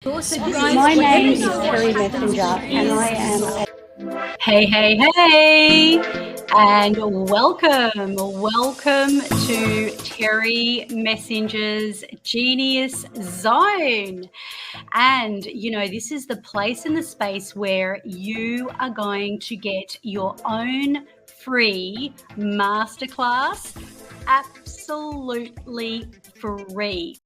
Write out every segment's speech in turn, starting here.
My name is Terri Messenger, and I am a Hey, and welcome to Terri Messenger's Genius Zone. And, this is the place and the space where you are going to get your own free masterclass absolutely free.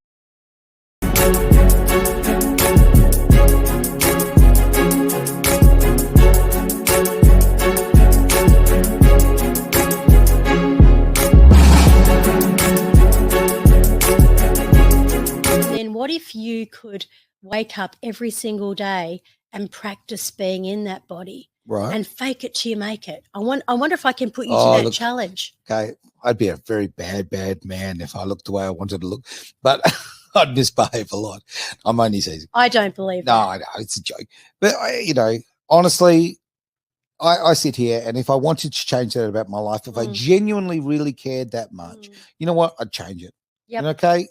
Then what if you could wake up every single day and practice being in that body, right? And fake it till you make it. I wonder if I can put you to that challenge. Okay, I'd be a very bad man if I looked the way I wanted to look, but I'd misbehave a lot. I'm only teasing. I don't believe that. No, I know, it's a joke. But honestly, I sit here, and if I wanted to change that about my life, if I genuinely really cared that much, you know what? I'd change it. Yep. Okay,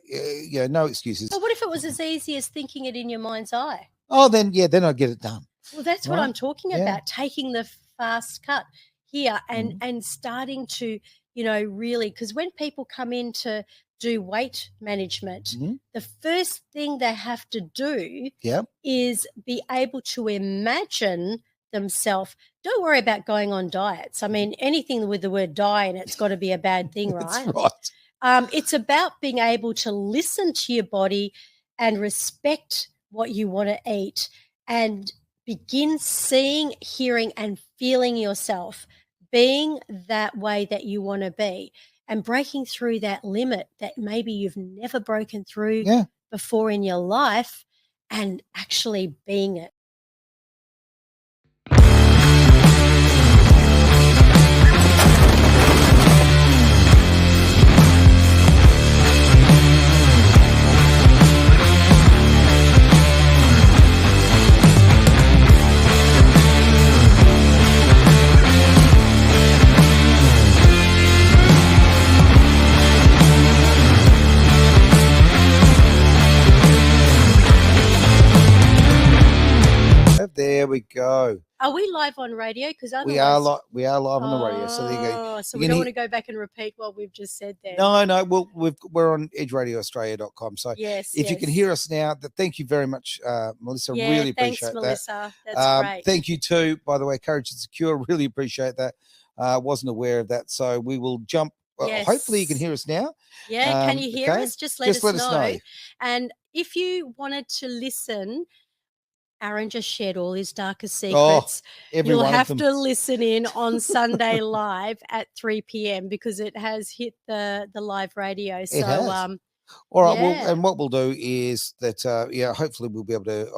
no excuses. But what if it was as easy as thinking it in your mind's eye? Oh, then I'd get it done. Well, that's what I'm talking about, taking the fast cut here and starting to, really, because when people come in to do weight management, the first thing they have to do is be able to imagine themselves. Don't worry about going on diets. I mean, anything with the word die in it's got to be a bad thing, right? That's right. It's about being able to listen to your body and respect what you want to eat and begin seeing, hearing, and feeling yourself being that way that you want to be and breaking through that limit that maybe you've never broken through before in your life and actually being it. There we go. Are we live on radio? Because we are live on the radio. So there you go. So we don't want to go back and repeat what we've just said there. No. Well, we're on edgeradioaustralia.com. So if you can hear us now, thank you very much, Melissa. Really appreciate thanks, Melissa. That's great. Thank you too, by the way, Courage and Secure. Really appreciate that. Wasn't aware of that. So we will jump. Hopefully you can hear us now. Yeah, can you hear us? Just let us know. And if you wanted to listen, Aaron just shared all his darkest secrets. You'll have to listen in on Sunday live at 3 p.m. because it has hit the live radio. So, all right. Well, and what we'll do is that, hopefully we'll be able to.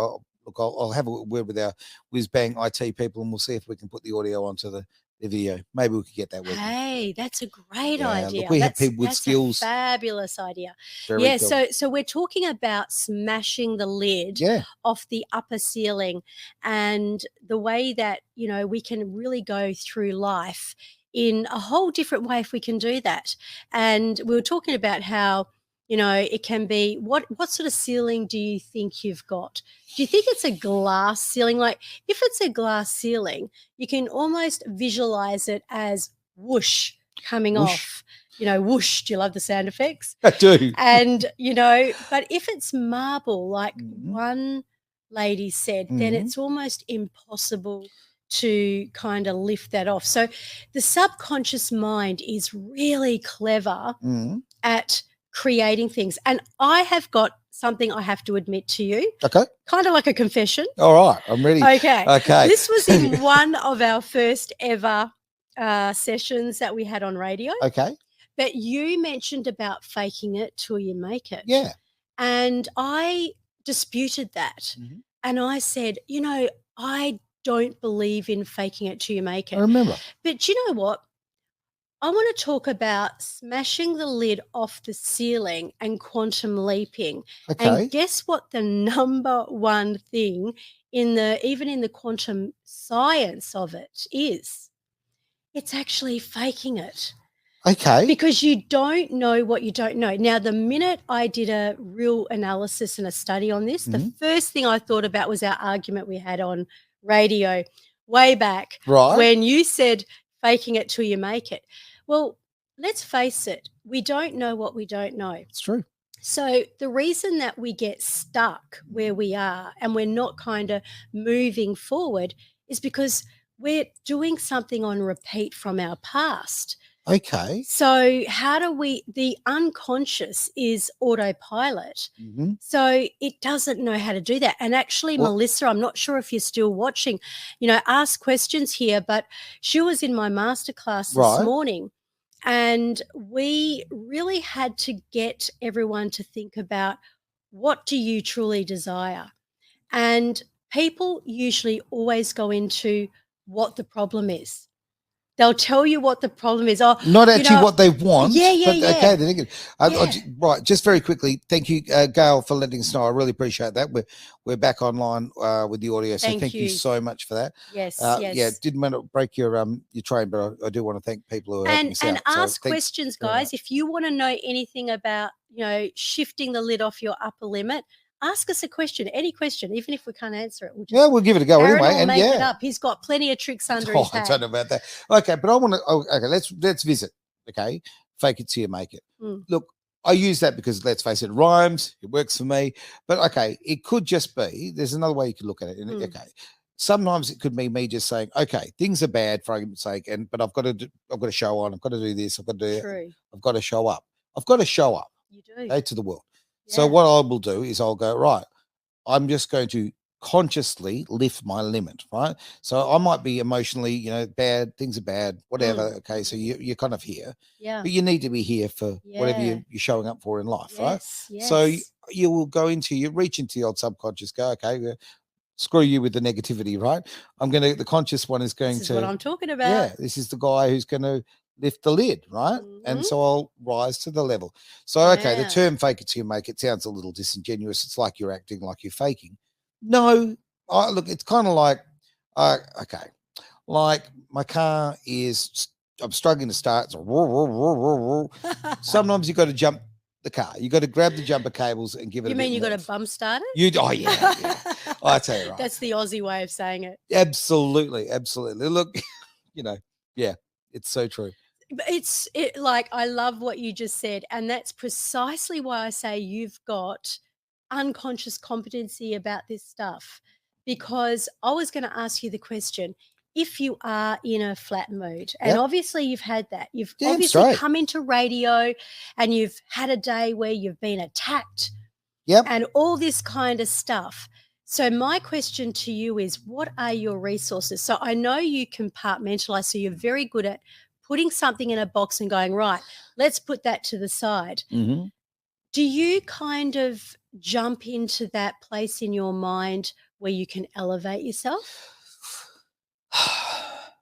I'll have a word with our whiz bang IT people, and we'll see if we can put the audio onto the video. Maybe we could get that working. Hey, that's a great idea. Look, we have people with skills. A fabulous idea. Very cool. So we're talking about smashing the lid off the upper ceiling and the way that, we can really go through life in a whole different way if we can do that. And we were talking about how, it can be, what sort of ceiling do you think you've got? Do you think it's a glass ceiling? Like if it's a glass ceiling, you can almost visualize it as whoosh coming off. Whoosh. Do you love the sound effects? I do. And, but if it's marble, like one lady said, then it's almost impossible to kind of lift that off. So the subconscious mind is really clever at creating things. And I have got something I have to admit to you. Okay. Kind of like a confession. All right. I'm ready. Okay. This was in one of our first ever sessions that we had on radio. Okay. But you mentioned about faking it till you make it. Yeah. And I disputed that. And I said, I don't believe in faking it till you make it. I remember. But you know what? I want to talk about smashing the lid off the ceiling and quantum leaping. Okay. And guess what the number one thing even in the quantum science of it is? It's actually faking it. Okay. Because you don't know what you don't know. Now, the minute I did a real analysis and a study on this, the first thing I thought about was our argument we had on radio way back when you said faking it till you make it. Well, let's face it, we don't know what we don't know. It's true. So the reason that we get stuck where we are and we're not kind of moving forward is because we're doing something on repeat from our past. Okay. So how do the unconscious is autopilot. So it doesn't know how to do that. And actually, Melissa, I'm not sure if you're still watching, ask questions here, but she was in my masterclass this morning. And we really had to get everyone to think about, what do you truly desire? And people usually always go into what the problem is. They'll tell you what the problem is. Oh, not actually what they want. Yeah. Okay, they're good. Right, just very quickly. Thank you, Gail, for letting us know. I really appreciate that. We're back online with the audio, so thank you so much for that. Yes, Yeah, didn't want to break your train, but I do want to thank people who are helping us out. And ask questions, guys. If you want to know anything about shifting the lid off your upper limit, ask us a question, any question, even if we can't answer it. We'll give it a go Aaron anyway. Will make it up. He's got plenty of tricks under his hat. I don't know about that. Okay, but I want to. Okay, let's visit. Okay, fake it till you make it. Look, I use that because let's face it, rhymes. It works for me. But okay, it could just be. There's another way you could look at it. Okay, sometimes it could be me just saying, okay, things are bad for argument's sake, but I've got to show on. I've got to do this. I've got to do it. I've got to show up. I've got to show up. You do. Okay, to the world. So what I will do is I'll go, right, I'm just going to consciously lift my limit, right? So I might be emotionally, bad, things are bad, whatever. Okay, so you're kind of here. Yeah. But you need to be here for whatever you're showing up for in life, right? Yes. So you will reach into the old subconscious, go, okay, screw you with the negativity, right? The conscious one is going this is to. what I'm talking about. Yeah, this is the guy who's going to lift the lid, right? And so I'll rise to the level. So, okay, the term fake it till you make it sounds a little disingenuous. It's like you're acting like you're faking. No, look, it's kind of like, okay, like my car is, I'm struggling to start. It's sometimes you got to jump the car. You got to grab the jumper cables and give it. You mean you got to bump start it? Yeah. I tell you, right. That's the Aussie way of saying it. Absolutely. Look, it's so true. It's like, I love what you just said, and that's precisely why I say you've got unconscious competency about this stuff, because I was going to ask you the question, if you are in a flat mood, and obviously you've had that, you've obviously come into radio and you've had a day where you've been attacked and all this kind of stuff. So my question to you is, what are your resources? So I know you compartmentalize, so you're very good at putting something in a box and going, right, let's put that to the side. Do you kind of jump into that place in your mind where you can elevate yourself?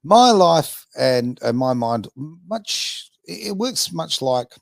My life and my mind, it works much like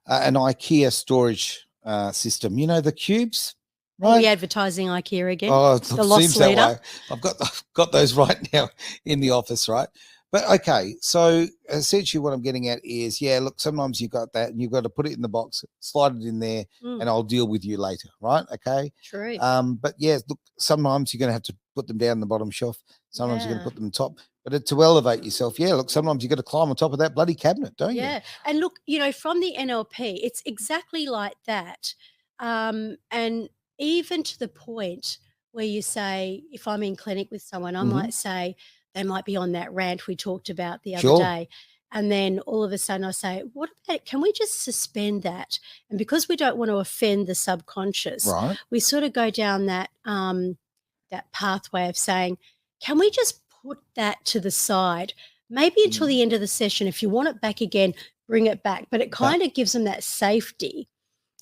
an IKEA storage system. You know, the cubes, right? Are we advertising IKEA again? Oh, the loss seems leader. that way. I've got those right now in the office, right? But okay, so essentially what I'm getting at is, look, sometimes you've got that and you've got to put it in the box, slide it in there, and I'll deal with you later, right? Okay. True. But look, sometimes you're going to have to put them down the bottom shelf. Sometimes you're going to put them on top. But to elevate yourself, look, sometimes you've got to climb on top of that bloody cabinet, don't you? Yeah. And look, from the NLP, it's exactly like that. And even to the point where you say, if I'm in clinic with someone, I might say, they might be on that rant we talked about the other day. And then all of a sudden I say, what about, can we just suspend that? And because we don't want to offend the subconscious, we sort of go down that that pathway of saying, can we just put that to the side? Maybe until the end of the session. If you want it back again, bring it back. But it kind of gives them that safety.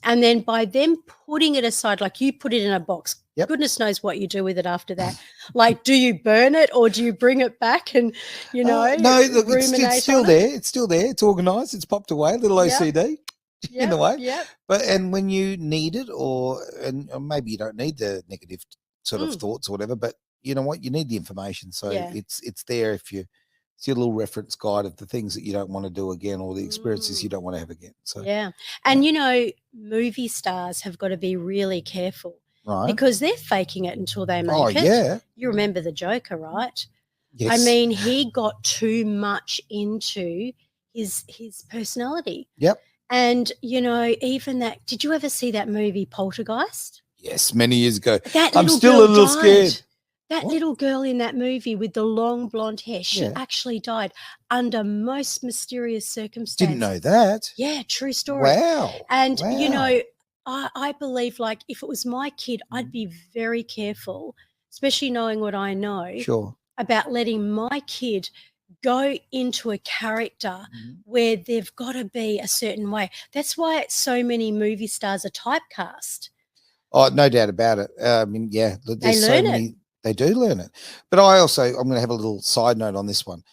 And then by them putting it aside, like you put it in a box, goodness knows what you do with it after that. Like, do you burn it or do you bring it back and, no, look, it's still there. It's still there. It's organised. It's popped away. A little OCD in the way. And when you need it, or maybe you don't need the negative sort of thoughts or whatever, but you know what? You need the information. So it's there if you it's your little reference guide of the things that you don't want to do again or the experiences you don't want to have again. So yeah. And you know, movie stars have got to be really careful, right, because they're faking it until they make oh it. yeah, You remember the Joker, right? yes. I mean, he got too much into his personality. Yep. And you know, even that, did you ever see that movie Poltergeist? Yes, many years ago. That I'm little still girl a little died. scared. That What? little girl in that movie with the long blonde hair, she Yeah. actually died under most mysterious circumstances. Didn't know that. Yeah, true story. Wow. And you Wow. know, I believe, like, if it was my kid, I'd be very careful, especially knowing what I know, Sure. about letting my kid go into a character where they've got to be a certain way. That's why so many movie stars are typecast. Oh, no doubt about it. I mean, yeah, They there's so learn many. it. They do learn it. But I'm going to have a little side note on this one.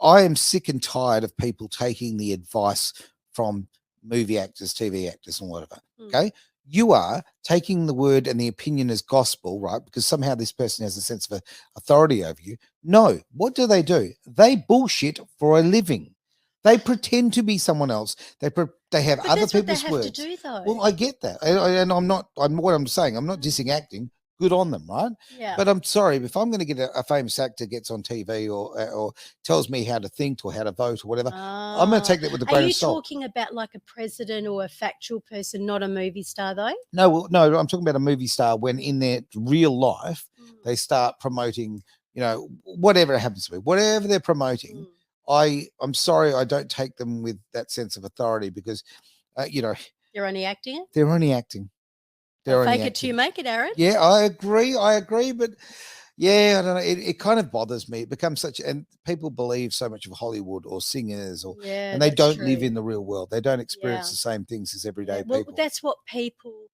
I am sick and tired of people taking the advice from movie actors, TV actors, and whatever. Okay. You are taking the word and the opinion as gospel, right? Because somehow this person has a sense of authority over you. No. What do? They bullshit for a living. They pretend to be someone else. They have But other that's what they people's have words. to do, though. Well, I get that. And what I'm saying, I'm not dissing acting. Good on them, right? Yeah. But I'm sorry, if I'm going to get a famous actor gets on TV or tells me how to think or how to vote or whatever, I'm going to take that with a grain of salt. Are you talking about like a president or a factual person, not a movie star, though? No, I'm talking about a movie star when in their real life they start promoting, you know, whatever it happens to be, whatever they're promoting. I'm sorry, I don't take them with that sense of authority because, you know, They're only acting it. They're only acting. Fake it till you make it, Aaron. Yeah, I agree. But yeah, I don't know. It kind of bothers me. It becomes and people believe so much of Hollywood or singers and they don't live in the real world. They don't experience the same things as everyday people. Well, that's what people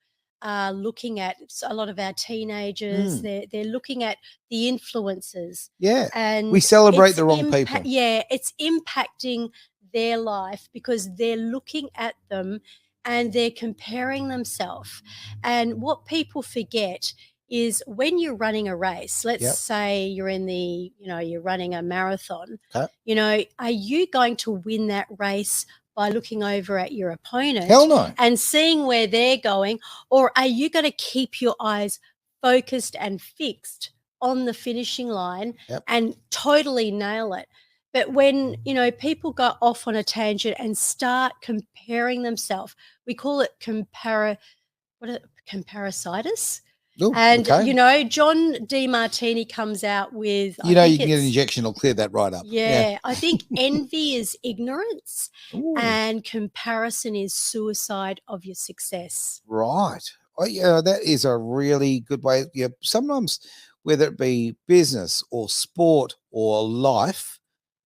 are looking at. A lot of our teenagers, they're looking at the influencers. Yeah. And we celebrate the wrong people. Yeah, it's impacting their life because they're looking at them and they're comparing themselves. And what people forget is when you're running a race, let's say you're you're running a marathon, you know, are you going to win that race by looking over at your opponent Hell no. and seeing where they're going? Or are you going to keep your eyes focused and fixed on the finishing line and totally nail it? But when, you know, people go off on a tangent and start comparing themselves, we call it comparasitis. Ooh, and, you know, John DeMartini comes out with... You can get an injection, it'll clear that right up. Yeah. I think envy is ignorance and comparison is suicide of your success. Right. Oh, yeah, that is a really good way. Yeah, sometimes, whether it be business or sport or life,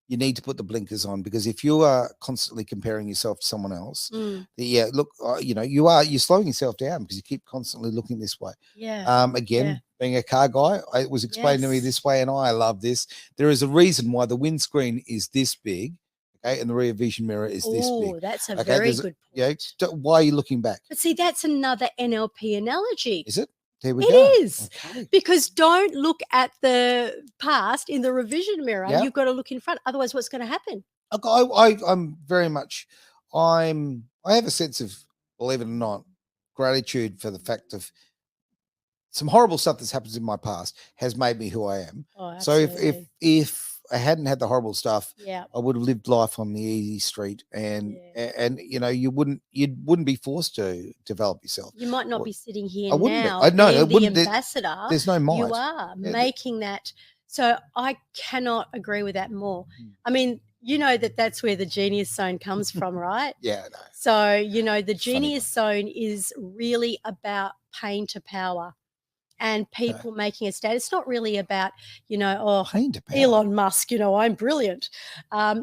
you need to put the blinkers on, because if you are constantly comparing yourself to someone else, look, you know, you're slowing yourself down because you keep constantly looking this way. Being a car guy, it was explained to me this way, and I love this. There is a reason why the windscreen is this big, okay, and the rear vision mirror is this big. Oh, that's a very good point. Yeah, why are you looking back? But see, that's another NLP analogy. Is it? There we go. It is. Okay. Because don't look at the past in the revision mirror. Yep. You've got to look in front. Otherwise, what's going to happen? I'm very much, I have a sense of, believe it or not, gratitude for the fact of some horrible stuff that's happened in my past has made me who I am. Oh, so if I hadn't had the horrible stuff, I would have lived life on the easy street, and you know, you wouldn't be forced to develop yourself. You might not be sitting here I wouldn't now. the ambassador. There's no might. You are making that. So I cannot agree with that more. I mean, you know that's where the genius zone comes from, right? Yeah, I know. So, you know, the genius zone is really about pain to power. And people making a stand. It's not really about, you know, Elon Musk, you know, I'm brilliant.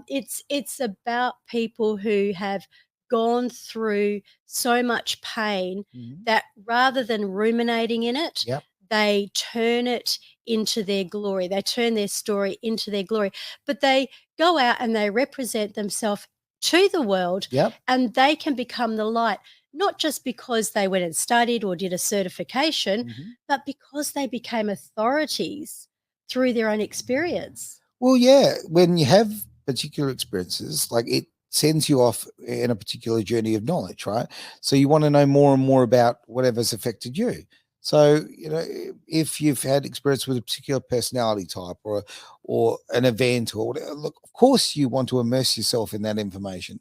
It's about people who have gone through so much pain that rather than ruminating in it, they turn it into their glory. They turn their story into their glory. But they go out and they represent themselves to the world, and they can become the light. Not just because they went and studied or did a certification, but because they became authorities through their own experience. Well, yeah, when you have particular experiences, like it sends you off in a particular journey of knowledge, right? So you want to know more and more about whatever's affected you. So, if you've had experience with a particular personality type or an event or whatever, look, of course you want to immerse yourself in that information.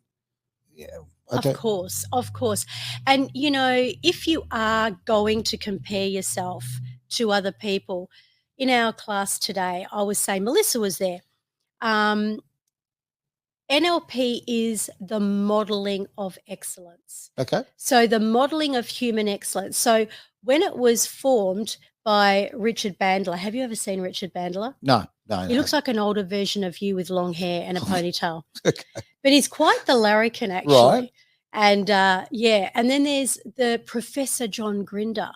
Yeah. Of course, of course. And, if you are going to compare yourself to other people, in our class today, I was saying, Melissa was there. NLP is the modeling of excellence. Okay. So the modeling of human excellence. So when it was formed by Richard Bandler, have you ever seen Richard Bandler? No. He looks like an older version of you with long hair and a ponytail. Okay. But he's quite the larrikin, actually. Right. And and then there's the Professor John Grinder.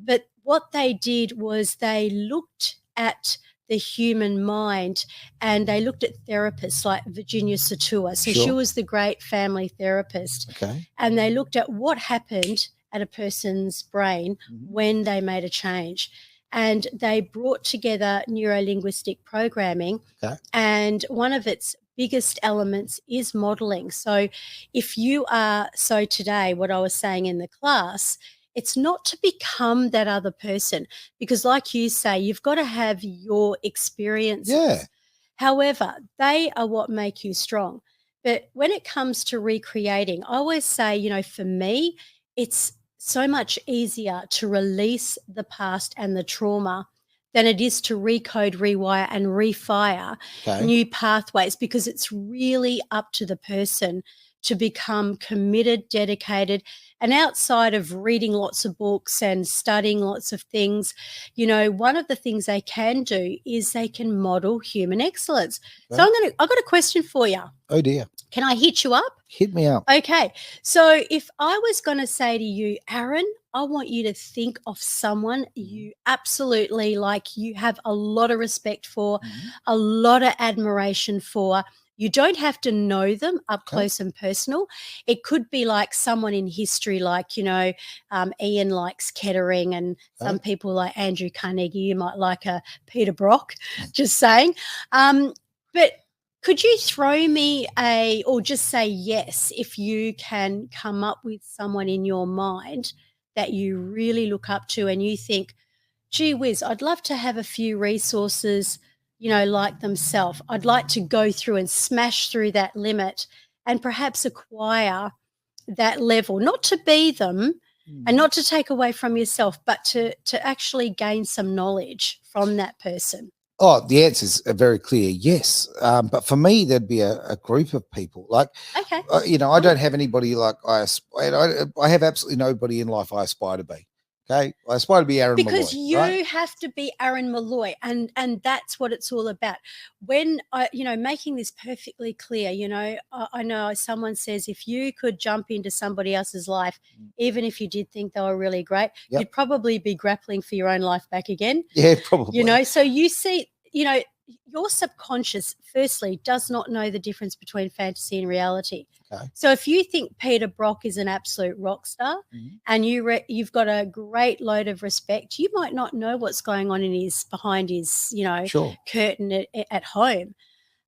But what they did was they looked at the human mind and they looked at therapists like Virginia Satua. So she was the great family therapist. Okay. And they looked at what happened at a person's brain when they made a change. And they brought together neuro-linguistic programming. Okay. And one of its biggest elements is modeling. So if you are, so today, what I was saying in the class, it's not to become that other person because like you say, you've got to have your experiences. Yeah. However, they are what make you strong. But when it comes to recreating, I always say, for me, it's so much easier to release the past and the trauma than it is to recode, rewire, and refire new pathways because it's really up to the person to become committed, dedicated, and outside of reading lots of books and studying lots of things, one of the things they can do is they can model human excellence. Okay. So I've got a question for you. Oh dear. Can I hit you up? Hit me up. Okay. So if I was going to say to you, Aaron, I want you to think of someone you absolutely you have a lot of respect for, a lot of admiration for. You don't have to know them up close and personal. It could be like someone in history, like, Ian likes Kettering and some people like Andrew Carnegie. You might like a Peter Brock, just saying. But could you throw me or just say yes if you can come up with someone in your mind that you really look up to and you think, gee whiz, I'd love to have a few resources, like themselves. I'd like to go through and smash through that limit and perhaps acquire that level, not to be them and not to take away from yourself, but to actually gain some knowledge from that person. Oh, the answer is a very clear yes. But for me, there'd be a group of people. Like, I don't have anybody like I have absolutely nobody in life I aspire to be. Okay, I aspire to be Aaron Malloy. Because you have to be Aaron Malloy, and that's what it's all about. When making this perfectly clear, I know someone says if you could jump into somebody else's life, even if you did think they were really great, you'd probably be grappling for your own life back again. Yeah, probably. So you see, your subconscious, firstly, does not know the difference between fantasy and reality. Okay. So if you think Peter Brock is an absolute rock star and you've got a great load of respect, you might not know what's going on behind his, curtain at home.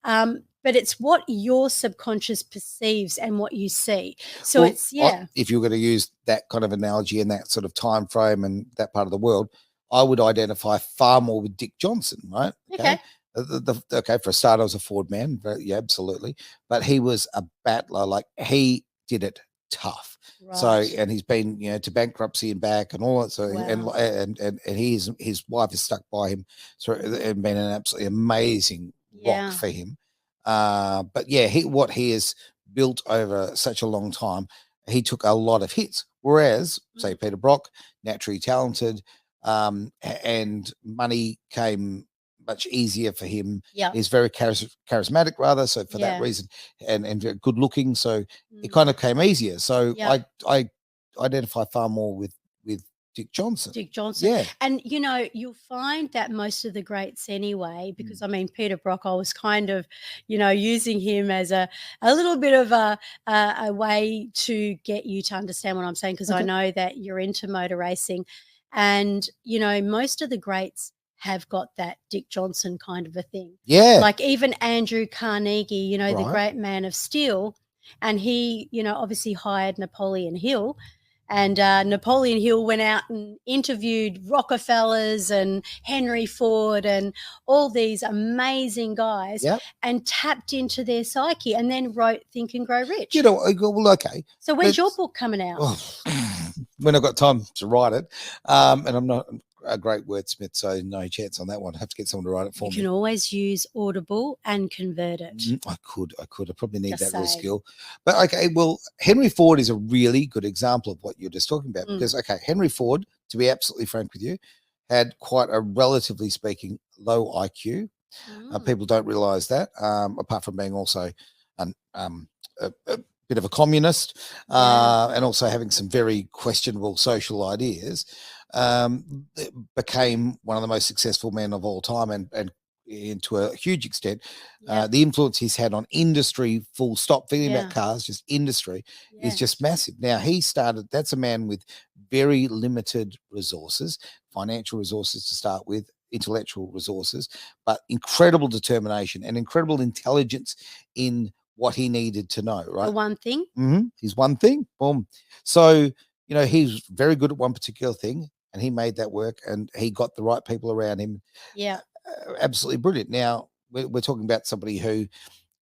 But it's what your subconscious perceives and what you see. So if you're going to use that kind of analogy in that sort of time frame and that part of the world, I would identify far more with Dick Johnson, right? Okay. For a start, I was a Ford man. Yeah, absolutely. But he was a battler. Like, he did it tough. Right. So, and he's been, to bankruptcy and back and all that. So, and his wife has stuck by him. So, and been an absolutely amazing rock for him. But yeah, what he has built over such a long time, he took a lot of hits. Whereas, say, Peter Brock, naturally talented, and money came much easier for him. Yeah, he's very charismatic, rather. So for that reason, and good looking, so it kind of came easier. So I identify far more with Dick Johnson. Yeah, and you'll find that most of the greats anyway, because I mean Peter Brock, I was kind of using him as a little bit of a way to get you to understand what I'm saying, because I know that you're into motor racing. And, most of the greats have got that Dick Johnson kind of a thing. Yeah. Like even Andrew Carnegie, you know, the Right. great man of steel, and he, you know, obviously hired Napoleon Hill. And Napoleon Hill went out and interviewed Rockefellers and Henry Ford and all these amazing guys, Yep. and tapped into their psyche, and then wrote Think and Grow Rich. You know, well, okay. So when's your book coming out? When I've got time to write it. And I'm not a great wordsmith, so no chance on that one. I have to get someone to write it for me. You can always use Audible and convert it. I could. I probably need that real skill. But okay, well, Henry Ford is a really good example of what you're just talking about, because okay, Henry Ford, to be absolutely frank with you, had quite a, relatively speaking, low IQ. People don't realize that, apart from being also a bit of a communist, and also having some very questionable social ideas. Became one of the most successful men of all time, and to a huge extent, the influence he's had on industry, full stop, forgetting about cars, just industry, is just massive. Now, he started, that's a man with very limited resources, financial resources to start with, intellectual resources, but incredible determination and incredible intelligence in what he needed to know, right? The one thing. He's one thing. Boom. So, you know, he's very good at one particular thing, and he made that work, and he got the right people around him. Yeah. Absolutely brilliant. Now, we're talking about somebody who,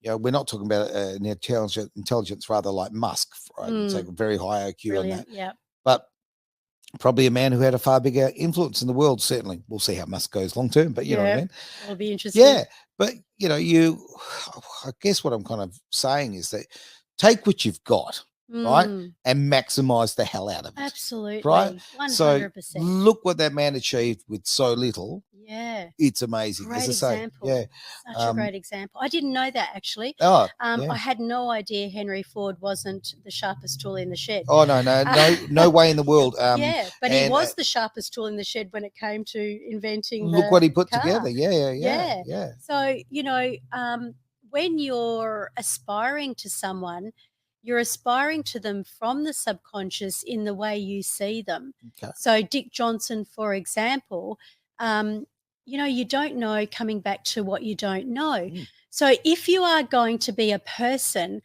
you know, we're not talking about an intelligence rather like Musk, right? It's like a very high IQ on that. Yeah. But probably a man who had a far bigger influence in the world, certainly. We'll see how Musk goes long term, but you know what I mean? It'll be interesting. Yeah. But, you know, I guess what I'm kind of saying is that take what you've got, right, and maximize the hell out of it. Absolutely. Right? 100%. So look what that man achieved with so little. Yeah. It's amazing. Great as I say. example. Yeah. Such a great example. I didn't know that, actually. Oh, I had no idea Henry Ford wasn't the sharpest tool in the shed. Oh, no way in the world. But he was the sharpest tool in the shed when it came to inventing look what he put car. together. Yeah. So, you know, when you're aspiring to someone, you're aspiring to them from the subconscious in the way you see them. Okay. So Dick Johnson, for example, you know, you don't know, coming back to what you don't know. So if you are going to be a person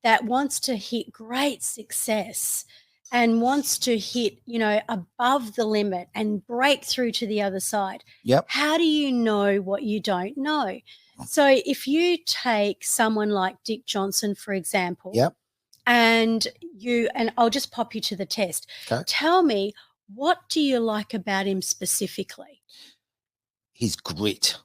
that wants to hit great success and wants to hit, you know, above the limit and break through to the other side, how do you know what you don't know? So if you take someone like Dick Johnson, for example, and I'll just pop you to the test. Okay. Tell me, what do you like about him specifically? His grit.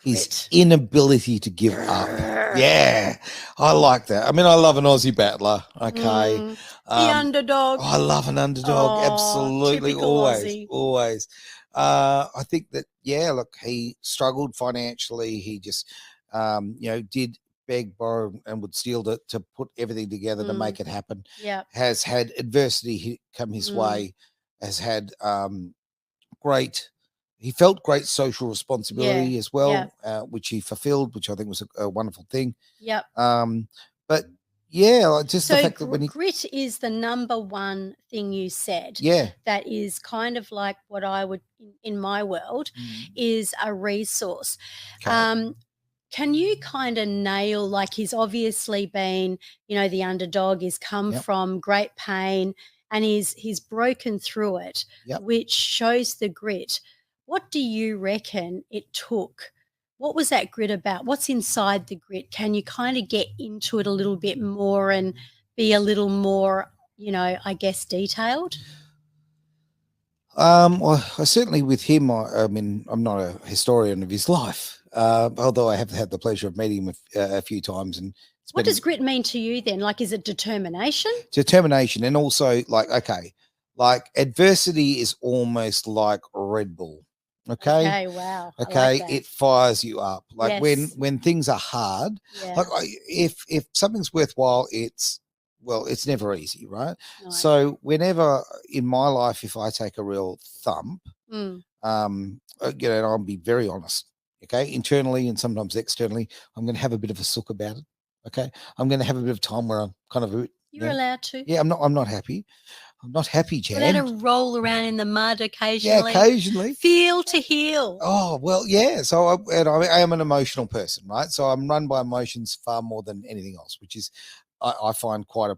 His inability to give up. Yeah, I like that. I mean, I love an Aussie battler. Okay. The underdog. I love an underdog. Absolutely. Always. I think that, look, he struggled financially. He just, you know, did beg, borrow, and would steal to put everything together to make it happen. Yeah. Has had adversity come his way, has had he felt great social responsibility as well, which he fulfilled, which I think was a wonderful thing. Yep. But just the fact that when grit is the number one thing you said. Yeah. That is kind of like what I would, in my world, is a resource. Okay. Can you kind of nail, like, he's obviously been, you know, the underdog, he's come from great pain and he's broken through it, which shows the grit. What do you reckon it took? What was that grit about? What's inside the grit? Can you kind of get into it a little bit more and be a little more, you know, I guess, detailed? Well, certainly with him, I mean, I'm not a historian of his life, although I have had the pleasure of meeting him a few times. And what does grit mean to you then? Like, is it determination? Determination, and also like adversity is almost like Red Bull. Okay. Wow. Okay. Like it fires you up. Like when things are hard, like if something's worthwhile, it's never easy, right? So whenever in my life, if I take a real thump, you know, and I'll be very honest, okay, internally and sometimes externally, I'm going to have a bit of a sook about it. Okay. I'm going to have a bit of time where I'm kind of You're allowed to. Yeah, I'm not happy. I'm not happy, Jan. Let her roll around in the mud occasionally. Yeah, occasionally. Feel to heal. Oh, well, yeah. So I am an emotional person, right? So I'm run by emotions far more than anything else, which is I find quite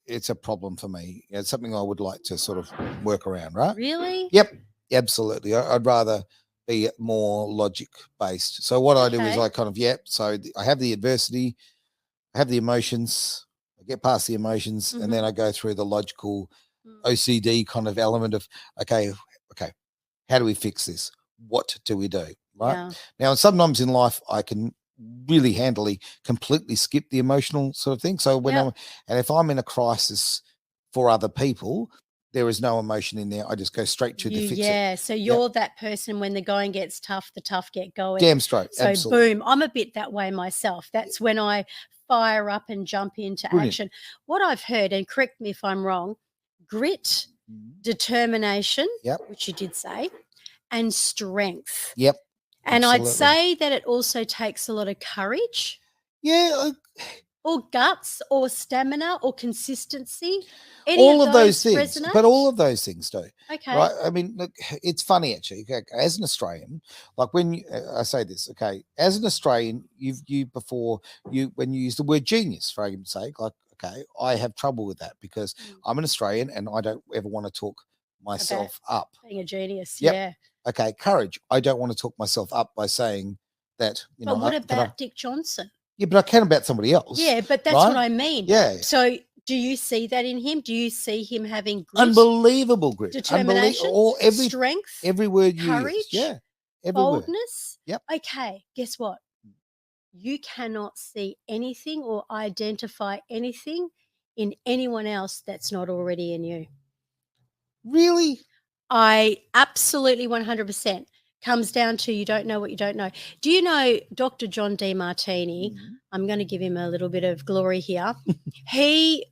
it's a problem for me. It's something I would like to sort of work around, right? Really? Yep, absolutely. I'd rather be more logic based. So what I do is I kind of, so I have the adversity, I have the emotions, I get past the emotions, and then I go through the logical OCD kind of element of, okay, how do we fix this? What do we do? Right. Yeah. Now, sometimes in life, I can really handily completely skip the emotional sort of thing. So and if I'm in a crisis for other people, there is no emotion in there. I just go straight to the fix it. Yeah. So you're that person when the going gets tough, the tough get going. Damn straight. So absolutely. boom. I'm a bit that way myself. That's when I fire up and jump into action. What I've heard, and correct me if I'm wrong, grit, determination, which you did say, and strength. Yep. And I'd say that it also takes a lot of courage. Yeah. Or guts or stamina or consistency. All of those things. Resonate? But all of those things do. Okay. Right. I mean, look, it's funny actually. As an Australian, like when I say this, as an Australian, when you use the word genius, for argument's sake, like, I have trouble with that because I'm an Australian and I don't ever want to talk myself up. Being a genius. Yep. Yeah. Okay. Courage. I don't want to talk myself up by saying that, But what about Dick Johnson? Yeah, but I can about somebody else. Yeah, but that's what I mean. Yeah. So do you see that in him? Do you see him having grit? Unbelievable grit. Determination, strength, every word you courage, use. Yeah. Every boldness. Word. Yep. Okay, guess what? You cannot see anything or identify anything in anyone else that's not already in you. Really? I absolutely 100%. Comes down to you don't know what you don't know. Do you know Dr. John Demartini? I'm going to give him a little bit of glory here. He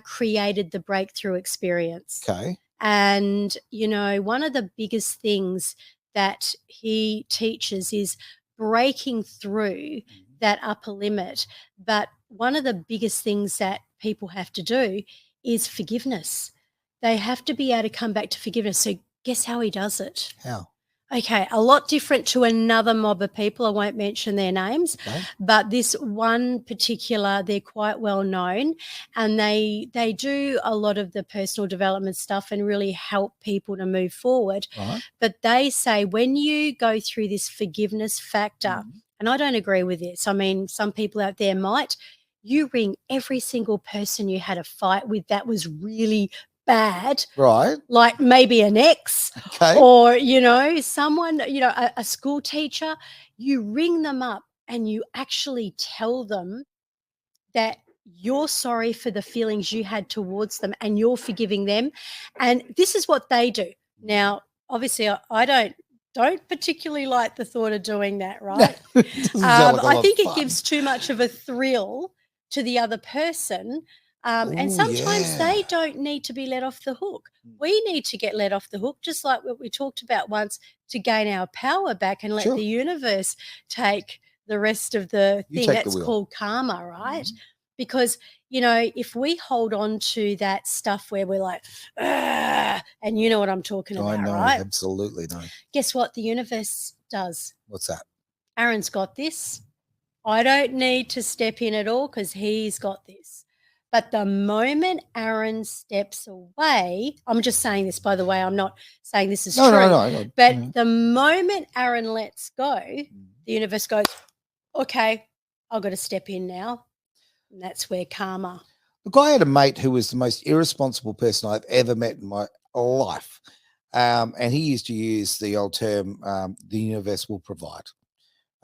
created the breakthrough experience. Okay. And, one of the biggest things that he teaches is breaking through that upper limit. But one of the biggest things that people have to do is forgiveness. They have to be able to come back to forgiveness. So guess how he does it? How? Okay, a lot different to another mob of people. I won't mention their names, but this one particular, they're quite well known, and they do a lot of the personal development stuff and really help people to move forward. Right. But they say when you go through this forgiveness factor, and I don't agree with this. I mean, some people out there might. You ring every single person you had a fight with that was really bad, right? Like maybe an ex, or someone, a school teacher. You ring them up and you actually tell them that you're sorry for the feelings you had towards them and you're forgiving them. And this is what they do. Now, obviously, I don't particularly like the thought of doing that, right? I think it gives too much of a thrill to the other person. And sometimes they don't need to be let off the hook. We need to get let off the hook, just like what we talked about once, to gain our power back and let the universe take the rest of the thing that's called karma, right? Because, if we hold on to that stuff where we're like, and you know what I'm talking about, I know, right? Absolutely no. Guess what the universe does? What's that? Aaron's got this. I don't need to step in at all because he's got this. But the moment Aaron steps away, I'm just saying this, by the way, I'm not saying this is true. No. But the moment Aaron lets go, the universe goes, okay, I've got to step in now. And that's where karma. Look, I had a mate who was the most irresponsible person I've ever met in my life. And he used to use the old term, the universe will provide.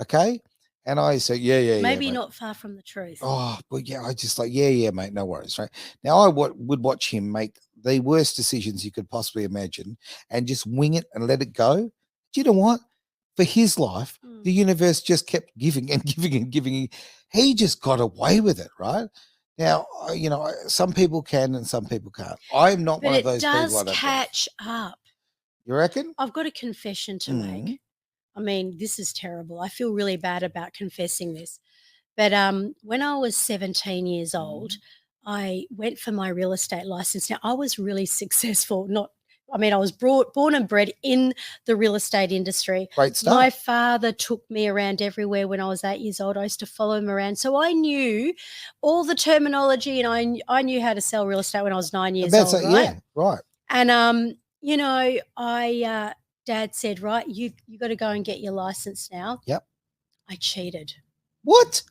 Okay? And I said, maybe mate. Not far from the truth. Oh, but I just like, mate, no worries, right? Now, I would watch him make the worst decisions you could possibly imagine and just wing it and let it go. Do you know what? For his life, the universe just kept giving and giving and giving. He just got away with it, right? Now, some people can and some people can't. I'm not one of those people. But it does catch up. You reckon? I've got a confession to make. I mean, this is terrible. I feel really bad about confessing this. But when I was 17 years old, I went for my real estate license. Now, I was really successful. I was born and bred in the real estate industry. Great stuff. My father took me around everywhere when I was 8 years old. I used to follow him around. So I knew all the terminology, and I knew how to sell real estate when I was 9 years old, right? Yeah, right. And, Dad said, right, you got to go and get your license now. Yep. I cheated. What?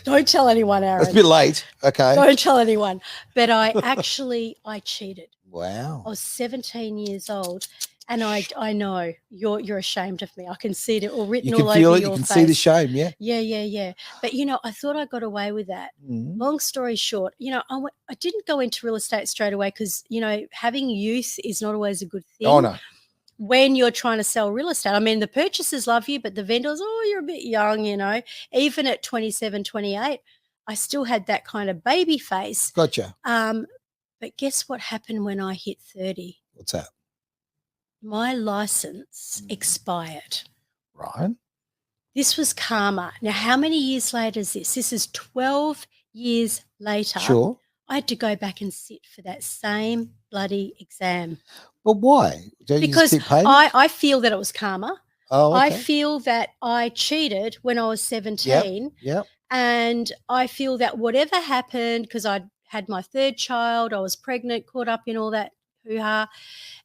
Don't tell anyone, Aaron. It's a bit late. Okay. Don't tell anyone. But I cheated. Wow. I was 17 years old, and I know you're ashamed of me. I can see it all written all over your face. You can see the shame, yeah? Yeah. But, I thought I got away with that. Mm. Long story short, I didn't go into real estate straight away because, having youth is not always a good thing. Oh, no. When you're trying to sell real estate. I mean, the purchasers love you, but the vendors, you're a bit young, Even at 27, 28, I still had that kind of baby face. Gotcha. But guess what happened when I hit 30? What's that? My license expired. Right. This was karma. Now, how many years later is this? This is 12 years later. Sure. I had to go back and sit for that same bloody exam. But why? Because I feel that it was karma. Oh, okay. I feel that I cheated when I was 17. Yep. And I feel that whatever happened, because I had my third child, I was pregnant, caught up in all that hoo-ha,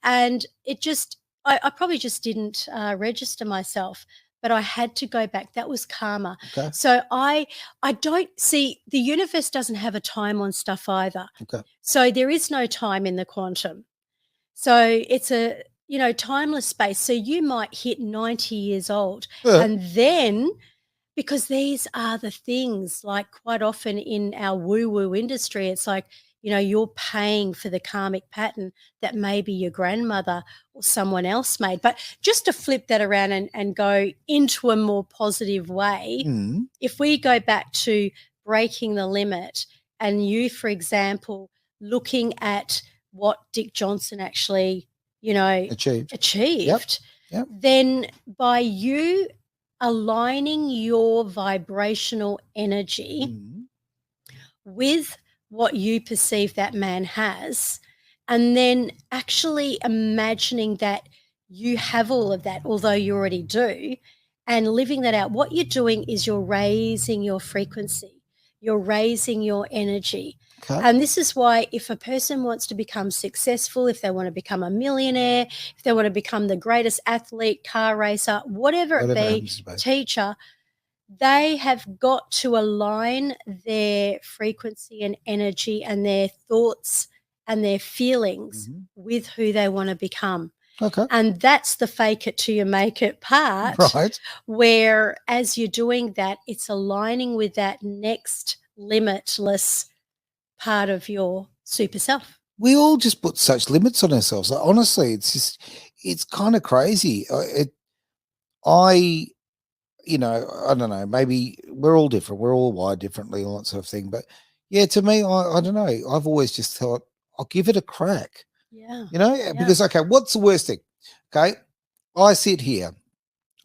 and it just, I probably just didn't register myself, but I had to go back. That was karma. Okay. So I don't see, the universe doesn't have a time on stuff either. Okay. So there is no time in the quantum. So it's a, timeless space. So you might hit 90 years old and then, because these are the things, like quite often in our woo-woo industry, it's like, you're paying for the karmic pattern that maybe your grandmother or someone else made. But just to flip that around and go into a more positive way, if we go back to breaking the limit and you, for example, looking at what Dick Johnson actually, achieved, Yep. then by you aligning your vibrational energy with what you perceive that man has, and then actually imagining that you have all of that, although you already do, and living that out, what you're doing is you're raising your frequency, you're raising your energy. Okay. And this is why if a person wants to become successful, if they want to become a millionaire, if they want to become the greatest athlete, car racer, whatever it be, teacher, they have got to align their frequency and energy and their thoughts and their feelings with who they want to become. Okay. And that's the fake it till you make it part, right? Where as you're doing that, it's aligning with that next limitless part of your super self. We all just put such limits on ourselves. Like, honestly, it's kind of crazy. I don't know, maybe we're all different. We're all wired differently, all that sort of thing. But yeah, to me, I don't know. I've always just thought I'll give it a crack. Yeah. Because, okay, what's the worst thing? Okay. I sit here,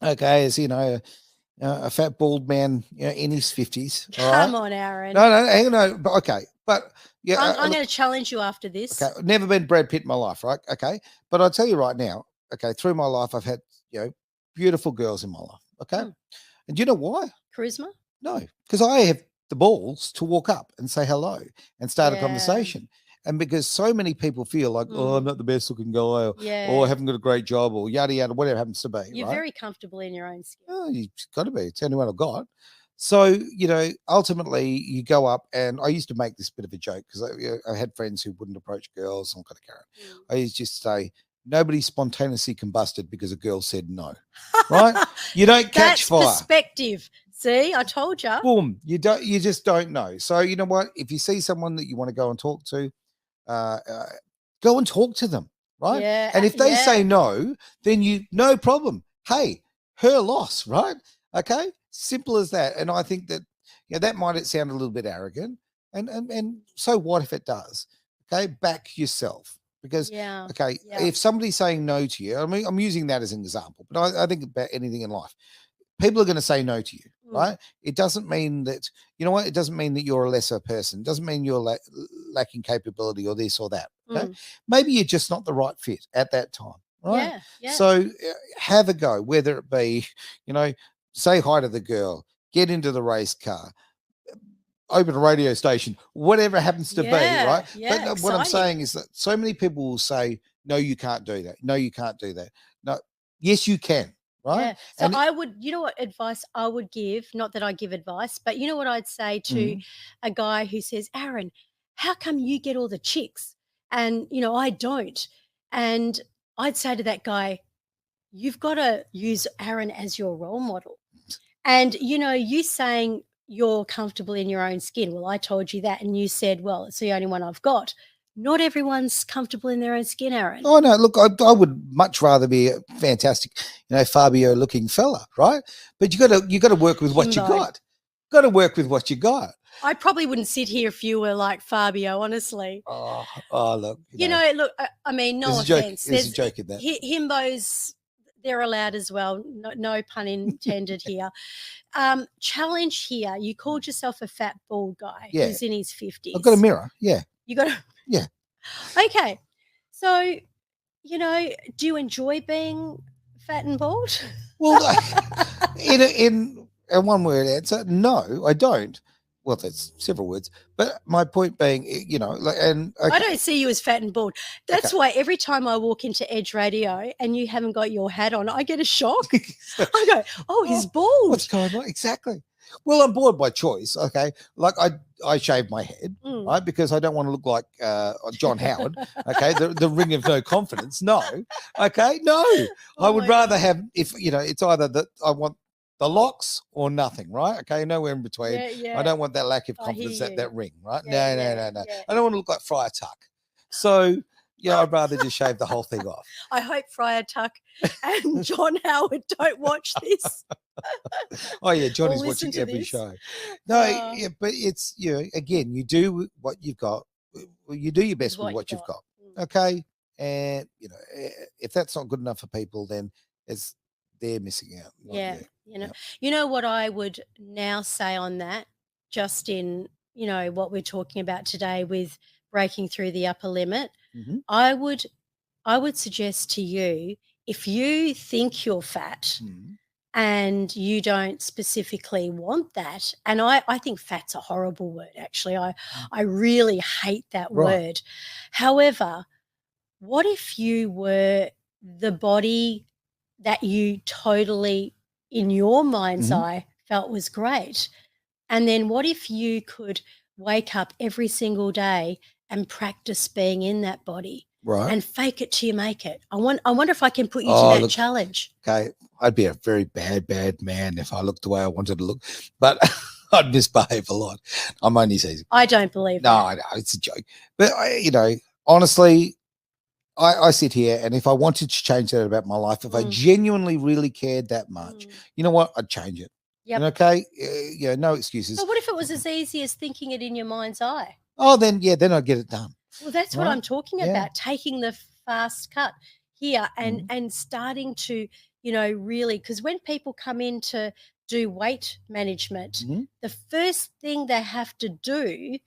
okay, as a fat bald man, in his 50s. Come on, Aaron. No, but okay. But yeah, I'm going to challenge you after this. Okay, never been Brad Pitt in my life, right? Okay. But I'll tell you right now, okay, through my life, I've had, beautiful girls in my life. Okay. And do you know why? Charisma? No, because I have the balls to walk up and say hello and start a conversation. And because so many people feel like, oh, I'm not the best looking guy, or I haven't got a great job, or yada, yada, whatever it happens to be. You're right? very comfortable in your own skin. Oh, you've got to be. It's the only one I've got. So, ultimately you go up, and I used to make this bit of a joke because I had friends who wouldn't approach girls. And I used to just say, nobody spontaneously combusted because a girl said no, right? You don't catch fire. Perspective. See, I told you. Boom. You just don't know. So you know what? If you see someone that you want to go and talk to, go and talk to them, right? Yeah. And if they say no, then no problem. Hey, her loss, right? Okay. Simple as that. And I think that, that might sound a little bit arrogant, and so what if it does? Okay. Back yourself. Because, if somebody's saying no to you, I mean, I'm using that as an example, but I think about anything in life. People are going to say no to you. right? It doesn't mean that, you know what? It doesn't mean that you're a lesser person. It doesn't mean you're lacking capability or this or that. Okay. Maybe you're just not the right fit at that time. Right. Yeah. So have a go, whether it be, say hi to the girl, get into the race car, open a radio station, whatever happens to be, right? Yeah, but what I'm saying is that so many people will say, no, you can't do that. No, you can't do that. No, yes, you can. Right. Yeah. So I would, what advice I would give, not that I give advice, but you know what I'd say to a guy who says, Aaron, how come you get all the chicks and, I don't? And I'd say to that guy, you've got to use Aaron as your role model. And, you saying you're comfortable in your own skin. Well, I told you that. And you said, well, it's the only one I've got. Not everyone's comfortable in their own skin, Aaron. Oh, no, look, I would much rather be a fantastic, Fabio-looking fella, right? But you got to work with what you got. Got to work with what you got. I probably wouldn't sit here if you were like Fabio, honestly. Oh, look. Look, I mean, no offense. There's a joke in that. Himbos, they're allowed as well. No pun intended here. Challenge here. You called yourself a fat, bald guy who's in his 50s. I've got a mirror, yeah. You got a... Yeah. Okay. So, do you enjoy being fat and bald? Well, in a one-word answer, no, I don't. Well, that's several words, but my point being, I don't see you as fat and bald. That's why every time I walk into Edge Radio and you haven't got your hat on, I get a shock. I go, oh, he's bald. What's going on? Exactly. Well, I'm bald by choice. Okay, like I shave my head, right, because I don't want to look like John Howard. Okay, the ring of no confidence. No, okay, no. I would rather have it's either that I want the locks or nothing, right? Okay, nowhere in between. I don't want that lack of confidence, that ring, right? No. I don't want to look like Friar Tuck. So, I'd rather just shave the whole thing off. I hope Friar Tuck and John Howard don't watch this. Oh, yeah, Johnny's watching every show. No, but it's, again, you do what you've got. You do your best with what you've got. Okay? And, if that's not good enough for people, then they're missing out. Yeah. You know what I would now say on that, just in, what we're talking about today with breaking through the upper limit, I would suggest to you, if you think you're fat and you don't specifically want that, and I think fat's a horrible word, actually. I really hate that word. However, what if you were the body that you totally, in your mind's eye, felt was great? And then what if you could wake up every single day and practice being in that body and fake it till you make it? I wonder if I can put you to that challenge. Okay, I'd be a very bad man if I looked the way I wanted to look, but I'd misbehave a lot. I'm only teasing. I don't believe that. No, it's a joke. But, honestly, I sit here, and if I wanted to change that about my life, if I genuinely really cared that much, you know what? I'd change it. Yep. And okay, no excuses. But what if it was as easy as thinking it in your mind's eye? Oh, then I'd get it done. Well, that's what I'm talking about, taking the fast cut here and starting to, really, because when people come in to do weight management, the first thing they have to do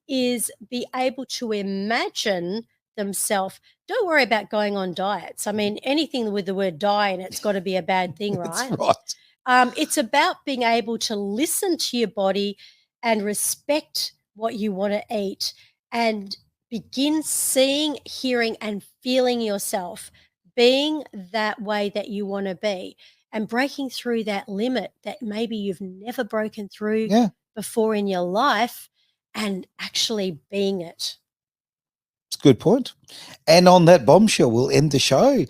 is be able to imagine themselves. Don't worry about going on diets. I mean, anything with the word die in it's got to be a bad thing, right? That's right. It's about being able to listen to your body and respect what you want to eat and begin seeing, hearing, and feeling yourself being that way that you want to be and breaking through that limit that maybe you've never broken through before in your life and actually being it. Good point. And on that bombshell, we'll end the show.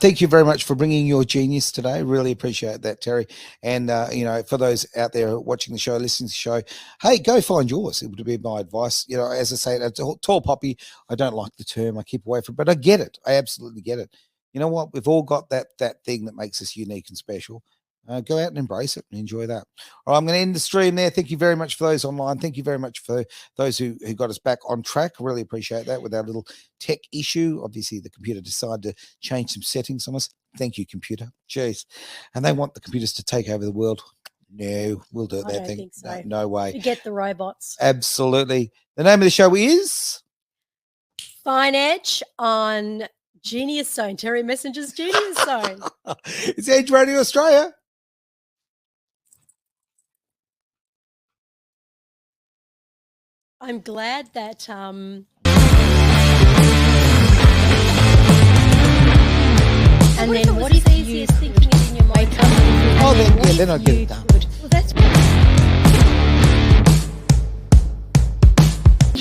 Thank you very much for bringing your genius today. Really appreciate that, Terri. And, for those out there watching the show, listening to the show, hey, go find yours. It would be my advice. As I say, a tall poppy, I don't like the term. I keep away from it, but I get it. I absolutely get it. You know what? We've all got that thing that makes us unique and special. Go out and embrace it and enjoy that. All right, I'm going to end the stream there. Thank you very much for those online. Thank you very much for those who got us back on track. Really appreciate that with our little tech issue. Obviously, the computer decided to change some settings on us. Thank you, computer. Jeez. And they want the computers to take over the world. No, we'll do it I that don't thing. think so. No way. Forget the robots. Absolutely. The name of the show is Fine Edge on Genius Zone. Terri Messenger's Genius Zone. It's Edge Radio Australia. I'm glad that and then what is easiest thinking it in your mind? Oh, then I'll get it done. Well, that's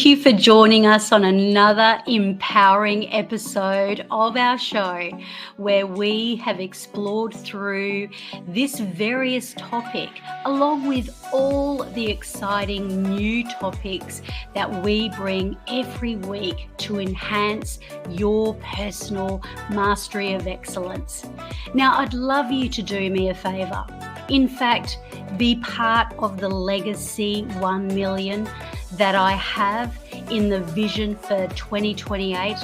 Thank you for joining us on another empowering episode of our show where we have explored through this various topic along with all the exciting new topics that we bring every week to enhance your personal mastery of excellence. Now, I'd love you to do me a favor. In fact, be part of the Legacy 1 million that I have in the vision for 2028.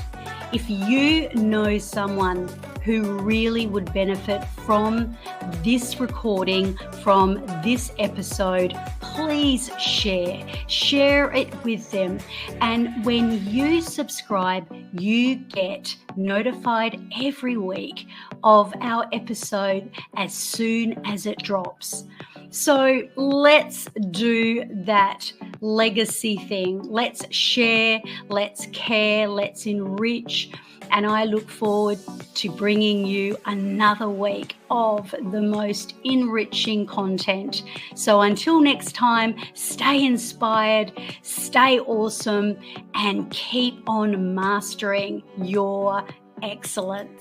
If you know someone who really would benefit from this recording, from this episode, please share it with them. And when you subscribe, you get notified every week of our episode as soon as it drops. So let's do that legacy thing. Let's share, let's care, let's enrich. And I look forward to bringing you another week of the most enriching content. So until next time, stay inspired, stay awesome, and keep on mastering your excellence.